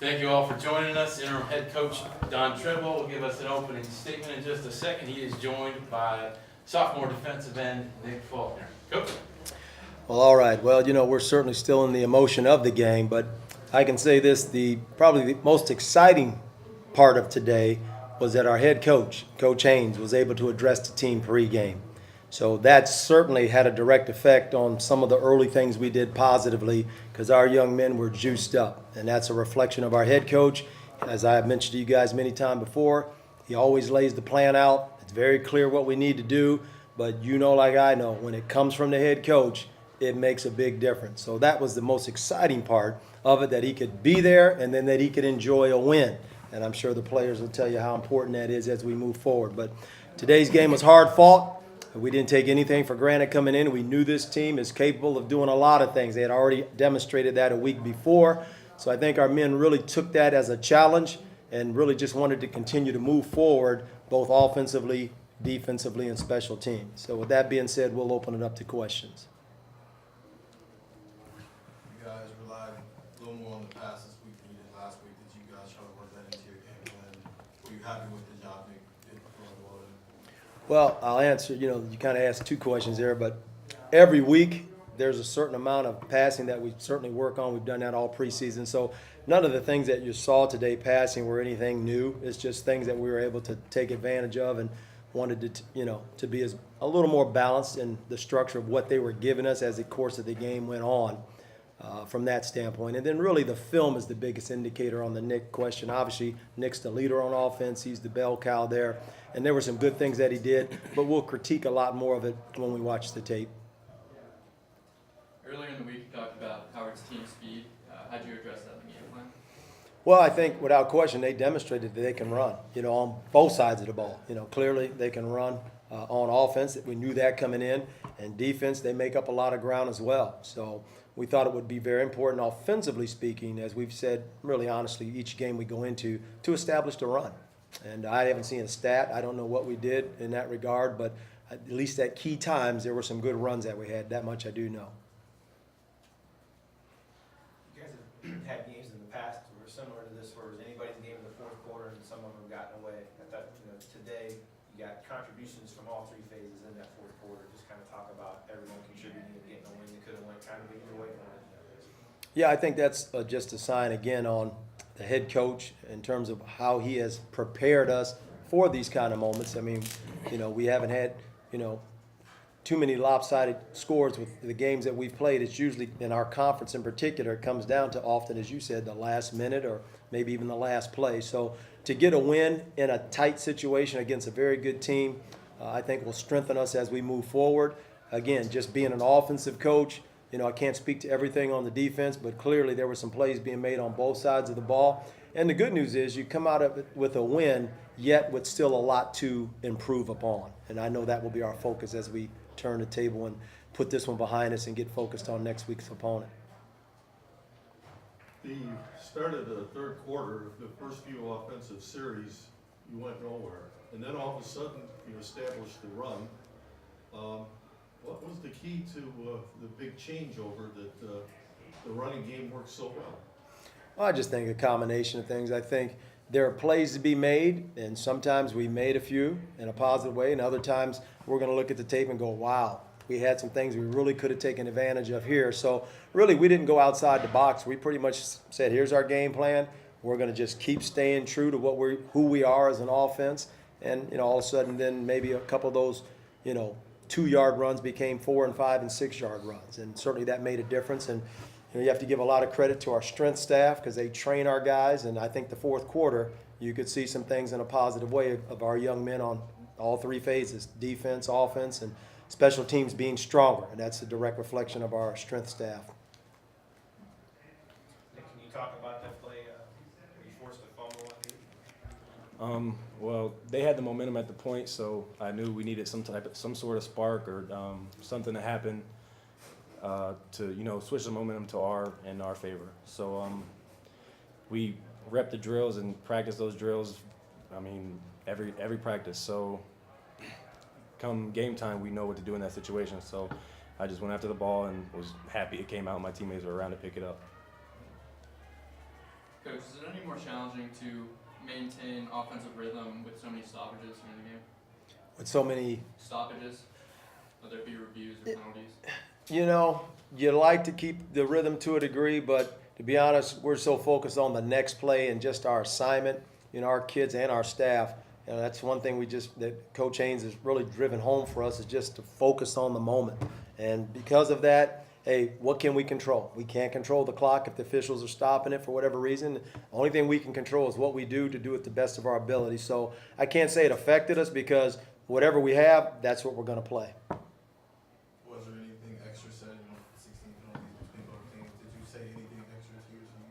Thank you all for joining us. Interim head coach Don Treadwell will give us an opening statement in just a second. He is joined by sophomore defensive end Nick Faulkner. Coach. Well, all right. Well, we're certainly still in the emotion of the game, but I can say this, probably the most exciting part of today was that our head coach, Coach Haynes, was able to address the team pregame. So that certainly had a direct effect on some of the early things we did positively because our young men were juiced up. And that's a reflection of our head coach. As I have mentioned to you guys many times before, he always lays the plan out. It's very clear what we need to do. But like I know, when it comes from the head coach, it makes a big difference. So that was the most exciting part of it, that he could be there and then that he could enjoy a win. And I'm sure the players will tell you how important that is as we move forward. But today's game was hard fought. We didn't take anything for granted coming in. We knew this team is capable of doing a lot of things. They had already demonstrated that a week before. So I think our men really took that as a challenge and really just wanted to continue to move forward, both offensively, defensively, and special teams. So with that being said, we'll open it up to questions. You guys relied a little more on the pass this week than you did last week. Did you guys try to work that into your game plan? Were you happy with the job Nick did for the ball? Well, I'll answer, you kind of asked two questions there, but every week there's a certain amount of passing that we certainly work on. We've done that all preseason. So none of the things that you saw today passing were anything new. It's just things that we were able to take advantage of and wanted to be a little more balanced in the structure of what they were giving us as the course of the game went on from that standpoint. And then really the film is the biggest indicator on the Nick question. Obviously, Nick's the leader on offense. He's the bell cow there. And there were some good things that he did, but we'll critique a lot more of it when we watch the tape. Earlier in the week, you talked about Howard's team speed. How'd you address that in the game plan? Well, I think without question they demonstrated that they can run, on both sides of the ball. Clearly they can run on offense. We knew that coming in. And defense, they make up a lot of ground as well. So we thought it would be very important offensively speaking, as we've said really honestly each game we go into, to establish the run. And I haven't seen a stat. I don't know what we did in that regard, but at least at key times there were some good runs that we had. That much I do know. You guys have had games in the past that were similar to this, where it was anybody's game in the fourth quarter and some of them gotten away. I thought, today you got contributions from all three phases in that fourth quarter. Just kind of talk about everyone contributing and getting a win that could have went kind of either way for it. Yeah, I think that's just a sign again on the head coach in terms of how he has prepared us for these kind of moments. I mean, we haven't had, too many lopsided scores with the games that we've played. It's usually in our conference in particular, it comes down to often, as you said, the last minute or maybe even the last play. So to get a win in a tight situation against a very good team, I think will strengthen us as we move forward. Again, just being an offensive coach, I can't speak to everything on the defense, but clearly there were some plays being made on both sides of the ball. And the good news is you come out of it with a win, yet with still a lot to improve upon. And I know that will be our focus as we turn the table and put this one behind us and get focused on next week's opponent. The start of the third quarter, the first few offensive series, you went nowhere. And then all of a sudden, you established the run. What was the key to the big changeover that the running game worked so well? Well, I just think a combination of things. I think there are plays to be made, and sometimes we made a few in a positive way, and other times we're going to look at the tape and go, wow, we had some things we really could have taken advantage of here. So really, we didn't go outside the box. We pretty much said, here's our game plan. We're going to just keep staying true to who we are as an offense. And, all of a sudden then maybe a couple of those, 2-yard runs became 4 and 5 and 6-yard runs. And certainly that made a difference. And you have to give a lot of credit to our strength staff because they train our guys. And I think the fourth quarter, you could see some things in a positive way of our young men on all three phases, defense, offense, and special teams being stronger. And that's a direct reflection of our strength staff. Nick, can you talk about that play where you forced a fumble on you? Well, they had the momentum at the point, so I knew we needed some sort of spark or something to happen to switch the momentum to our favor. So we rep the drills and practice those drills. I mean, every practice. So come game time, we know what to do in that situation. So I just went after the ball and was happy it came out. My teammates were around to pick it up. Coach, Coach, is it any more challenging to maintain offensive rhythm with so many stoppages in the game? With so many, Stoppages, whether it be reviews or penalties? you know, you like to keep the rhythm to a degree, but to be honest, we're so focused on the next play and just our assignment, you know, our kids and our staff. You know, that's one thing that Coach Haynes has really driven home for us, is just to focus on the moment. And because of that, hey, what can we control? We can't control the clock if the officials are stopping it for whatever reason. The only thing we can control is what we do to do it the best of our ability. So I can't say it affected us, because whatever we have, that's what we're going to play. Was there anything extra said, 16 penalties between both teams? Did you say anything extra to your team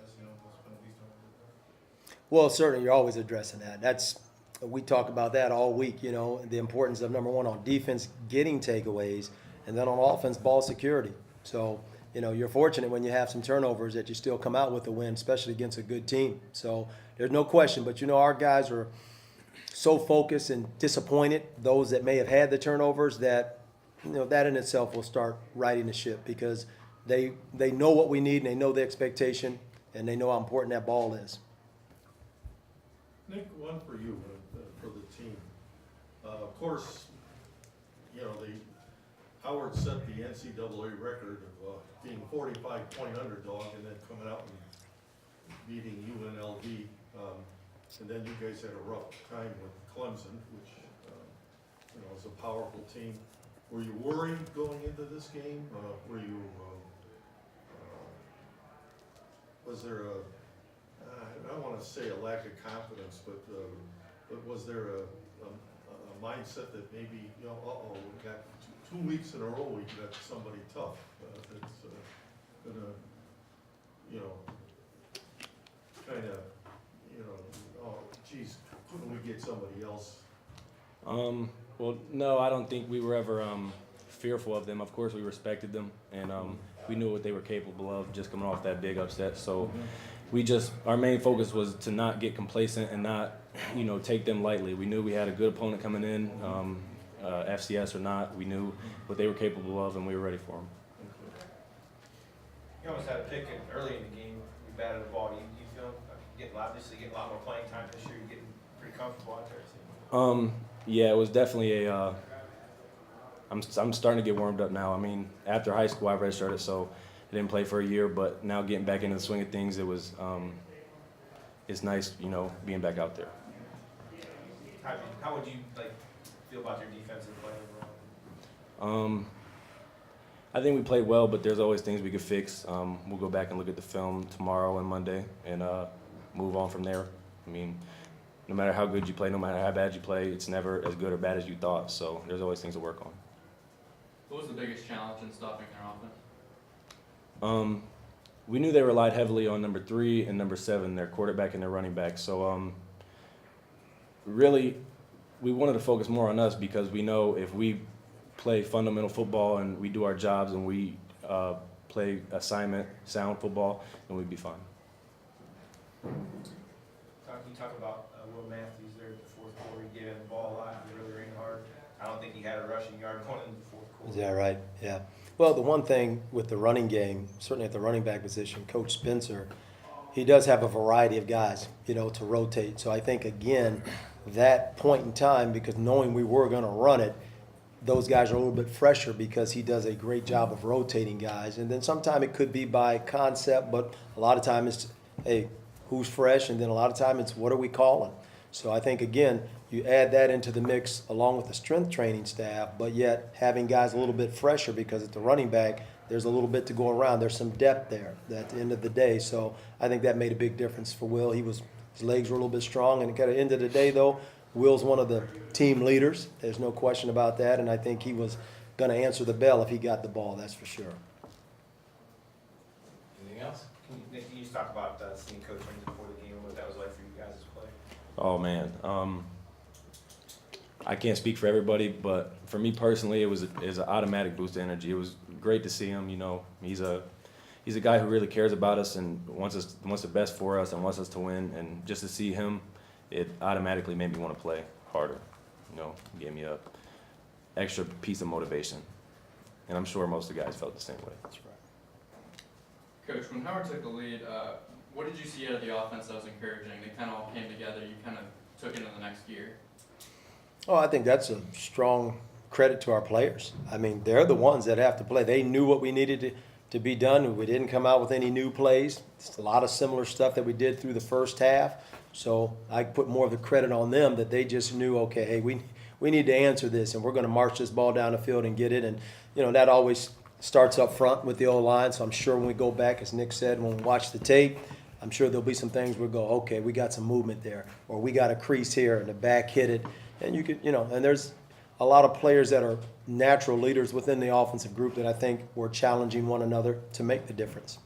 as, those penalties started? Well, certainly you're always addressing that. We talk about that all week, the importance of, number one, on defense getting takeaways, and then on offense, ball security. So, you're fortunate when you have some turnovers that you still come out with a win, especially against a good team. So there's no question, but our guys are so focused and disappointed, those that may have had the turnovers, that that in itself will start righting the ship, because they know what we need, and they know the expectation, and they know how important that ball is. Nick, one for you, for the team. Of course, Howard set the NCAA record of being 45-point underdog and then coming out and beating UNLV. And then you guys had a rough time with Clemson, which is a powerful team. Were you worried going into this game? Was there I don't want to say a lack of confidence, but was there a mindset that maybe, we got 2 weeks in a row we got somebody tough that's gonna, kind of, oh, geez, couldn't we get somebody else? Well, no, I don't think we were ever fearful of them. Of course, we respected them, and we knew what they were capable of just coming off that big upset. So our main focus was to not get complacent and not, take them lightly. We knew we had a good opponent coming in, FCS or not. We knew what they were capable of, and we were ready for them. You almost had a pick early in the game. You batted the ball. Do you feel getting a lot more playing time this year? You're getting pretty comfortable out there. So. Yeah, it was definitely I'm starting to get warmed up now. I mean, after high school, I redshirted, so I didn't play for a year. But now getting back into the swing of things, it's nice, being back out there. How would you feel about your defensive play overall? I think we played well, but there's always things we could fix. We'll go back and look at the film tomorrow and Monday and move on from there. I mean, no matter how good you play, no matter how bad you play, it's never as good or bad as you thought. So there's always things to work on. What was the biggest challenge in stopping their offense? We knew they relied heavily on number 3 and number 7, their quarterback and their running back. So really, we wanted to focus more on us, because we know if we play fundamental football and we do our jobs and we play assignment sound football, then we'd be fine. You talk about Will Matthews there at the fourth quarter. He gave him the ball a lot. He really ran hard. I don't think he had a rushing yard going into the fourth quarter. Is that right? Yeah. Well, the one thing with the running game, certainly at the running back position, Coach Spencer, he does have a variety of guys, to rotate. So I think, again, that point in time, because knowing we were going to run it, those guys are a little bit fresher, because he does a great job of rotating guys. And then sometime it could be by concept, but a lot of time it's, hey, who's fresh? And then a lot of time it's, what are we calling? So I think, again, you add that into the mix along with the strength training staff, but yet having guys a little bit fresher, because at the running back, there's a little bit to go around. There's some depth there at the end of the day. So I think that made a big difference for Will. His legs were a little bit strong, and at the end of the day, though, Will's one of the team leaders. There's no question about that, and I think he was going to answer the bell if he got the ball, that's for sure. Anything else? Can you just talk about seeing Coach Haynes before the game, what that was like for you guys to play? Oh, man. I can't speak for everybody, but for me personally, it was an automatic boost of energy. It was great to see him. He's a guy who really cares about us and wants the best for us and wants us to win. And just to see him, it automatically made me want to play harder. Gave me a extra piece of motivation. And I'm sure most of the guys felt the same way. That's right. Coach, when Howard took the lead, what did did you see out of the offense that was encouraging? They kind of all came together. You kind of took it into the next gear. Oh, I think that's a strong credit to our players. I mean, they're the ones that have to play. They knew what we needed to be done. We didn't come out with any new plays. It's a lot of similar stuff that we did through the first half. So I put more of the credit on them that they just knew, okay, hey, we need to answer this, and we're going to march this ball down the field and get it. And, you know, that always starts up front with the O-line. So I'm sure when we go back, as Nick said, when we watch the tape, I'm sure there'll be some things we'll go, okay, we got some movement there, or we got a crease here, and the back hit it. And you could, you know, and there's a lot of players that are natural leaders within the offensive group that I think were challenging one another to make the difference.